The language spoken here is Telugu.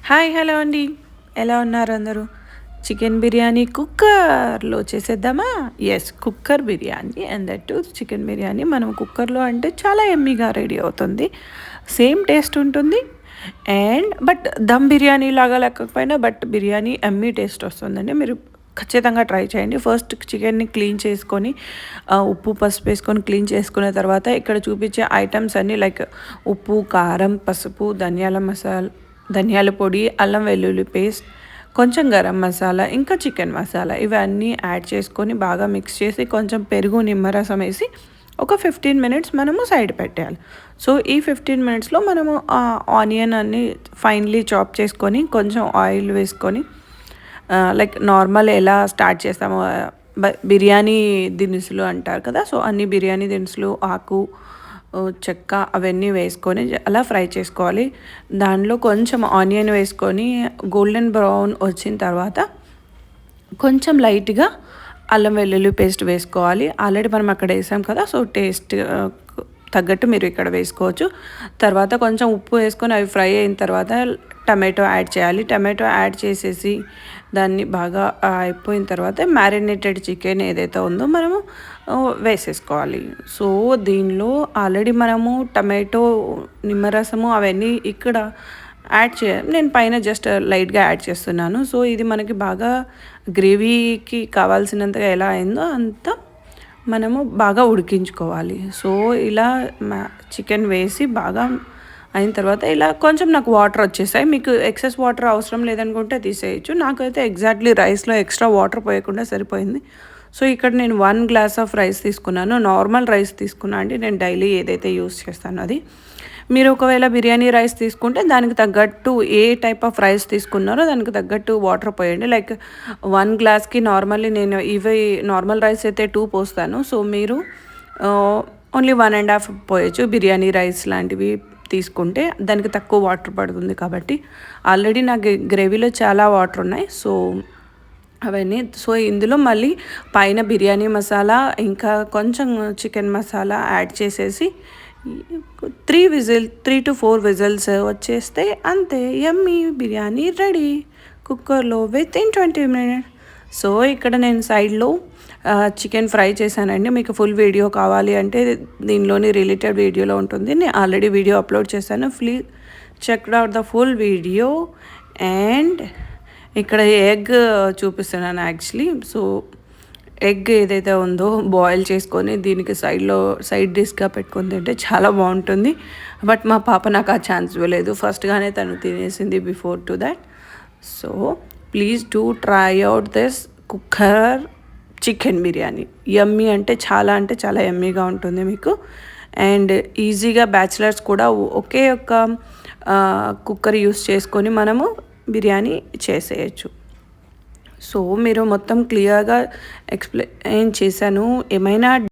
హాయ్ హలో అండి. ఎలా ఉన్నారు అందరూ? చికెన్ బిర్యానీ కుక్కర్లో చేసేద్దామా? Yes, cooker biryani and that too chicken biryani మనం కుక్కర్లో అంటే చాలా యమ్మీగా రెడీ అవుతుంది. సేమ్ టేస్ట్ ఉంటుంది. బట్ దమ్ బిర్యానీ లాగా లేకపోయినా బట్ బిర్యానీ యమ్మీ టేస్ట్ వస్తుందండి. మీరు ఖచ్చితంగా ట్రై చేయండి. ఫస్ట్ చికెన్‌ని క్లీన్ చేసుకొని ఉప్పు, పసుపు వేసుకొని క్లీన్ చేసుకున్న తర్వాత ఇక్కడ చూపించే ఐటెమ్స్ అన్నీ లైక్ ఉప్పు, కారం, పసుపు, ధనియాల పొడి, అల్లం వెల్లుల్లి పేస్ట్, కొంచెం గరం మసాలా, ఇంకా చికెన్ మసాలా ఇవన్నీ యాడ్ చేసుకొని బాగా మిక్స్ చేసి కొంచెం పెరుగు, నిమ్మరసం వేసి ఒక 15 మినిట్స్ మనము సైడ్ పెట్టేయాలి. సో ఈ 15 మినిట్స్లో మనము ఆనియన్ అన్ని ఫైన్లీ చాప్ చేసుకొని కొంచెం ఆయిల్ వేసుకొని లైక్ నార్మల్ ఎలా స్టార్ట్ చేస్తామో బిర్యానీ దినుసులు అంటారు కదా, సో అన్ని బిర్యానీ దినుసులు, ఆకు, చెక్క అవన్నీ వేసుకొని అలా ఫ్రై చేసుకోవాలి. దానిలో కొంచెం ఆనియన్ వేసుకొని గోల్డెన్ బ్రౌన్ వచ్చిన తర్వాత కొంచెం లైట్గా అల్లం వెల్లుల్లి పేస్ట్ వేసుకోవాలి. ఆల్రెడీ మనం అక్కడ వేసాం కదా, సో టేస్ట్ తగ్గట్టు మీరు ఇక్కడ వేసుకోవచ్చు. తర్వాత కొంచెం ఉప్పు వేసుకొని అవి ఫ్రై అయిన తర్వాత టమాటో యాడ్ చేయాలి. టమాటో యాడ్ చేసేసి దాన్ని బాగా అయిపోయిన తర్వాత మ్యారినేటెడ్ చికెన్ ఏదైతే ఉందో మనము వేసేసుకోవాలి. సో దీనిలో ఆల్రెడీ మనము టమాటో, నిమ్మరసము అవన్నీ ఇక్కడ యాడ్ నేను పైన జస్ట్ లైట్గా యాడ్ చేస్తున్నాను. సో ఇది మనకి బాగా గ్రేవీకి కావాల్సినంతగా ఎలా అయిందో అంత మనము బాగా ఉడికించుకోవాలి. సో ఇలా చికెన్ వేసి బాగా అయిన తర్వాత ఇలా కొంచెం నాకు వాటర్ వచ్చేసాయి. మీకు ఎక్సెస్ వాటర్ అవసరం లేదనుకుంటే తీసేయచ్చు. నాకైతే ఎగ్జాక్ట్లీ రైస్లో ఎక్స్ట్రా వాటర్ పోయకుండా సరిపోయింది. సో ఇక్కడ నేను 1 గ్లాస్ ఆఫ్ రైస్ తీసుకున్నాను. నార్మల్ రైస్ తీసుకున్నా అండి, నేను డైలీ ఏదైతే యూస్ చేస్తానో అది. మీరు ఒకవేళ బిర్యానీ రైస్ తీసుకుంటే దానికి తగ్గట్టు ఏ టైప్ ఆఫ్ రైస్ తీసుకున్నారో దానికి తగ్గట్టు వాటర్ పోయండి. లైక్ 1 గ్లాస్కి నార్మల్లీ నేను నార్మల్ రైస్ అయితే 2 పోస్తాను. సో మీరు ఓన్లీ 1.5 పోయచ్చు. బిర్యానీ రైస్ లాంటివి తీసుకుంటే దానికి తక్కువ వాటర్ పడుతుంది కాబట్టి. ఆల్రెడీ నాకు గ్రేవీలో చాలా వాటర్ ఉన్నాయి. సో అవన్నీ ఇందులో మళ్ళీ పైన బిర్యానీ మసాలా ఇంకా కొంచెం చికెన్ మసాలా యాడ్ చేసేసి 3 to 4 విజిల్స్ వచ్చేస్తే అంతే, యమ్మీ బిర్యానీ రెడీ కుక్కర్లో వితిన్ 20 మినిట్స్. సో ఇక్కడ నేను సైడ్లో చికెన్ ఫ్రై చేశానండి. మీకు ఫుల్ వీడియో కావాలి అంటే దీనిలోని రిలేటెడ్ వీడియోలో ఉంటుంది. నేను ఆల్రెడీ వీడియో అప్లోడ్ చేశాను. Please check out the full video. And ఇక్కడ ఎగ్ చూపిస్తున్నాను యాక్చువల్లీ. సో ఎగ్ ఏదైతే ఉందో బాయిల్ చేసుకొని దీనికి సైడ్ డిష్గా పెట్టుకొని తింటే చాలా బాగుంటుంది. బట్ మా పాప నాకు ఆ ఛాన్స్ ఇవ్వలేదు, ఫస్ట్గానే తను తినేసింది before to that. So please do try out this cooker chicken biryani. Yummy అంటే చాలా యమ్మీగా ఉంటుంది మీకు. అండ్ ఈజీగా బ్యాచిలర్స్ కూడా ఒకే ఒక్క కుక్కర్ యూస్ చేసుకొని మనము బిర్యానీ చేసేయచ్చు. సో మీరు మొత్తం క్లియర్గా ఎక్స్ప్లెయిన్ చేశాను. ఏమైనా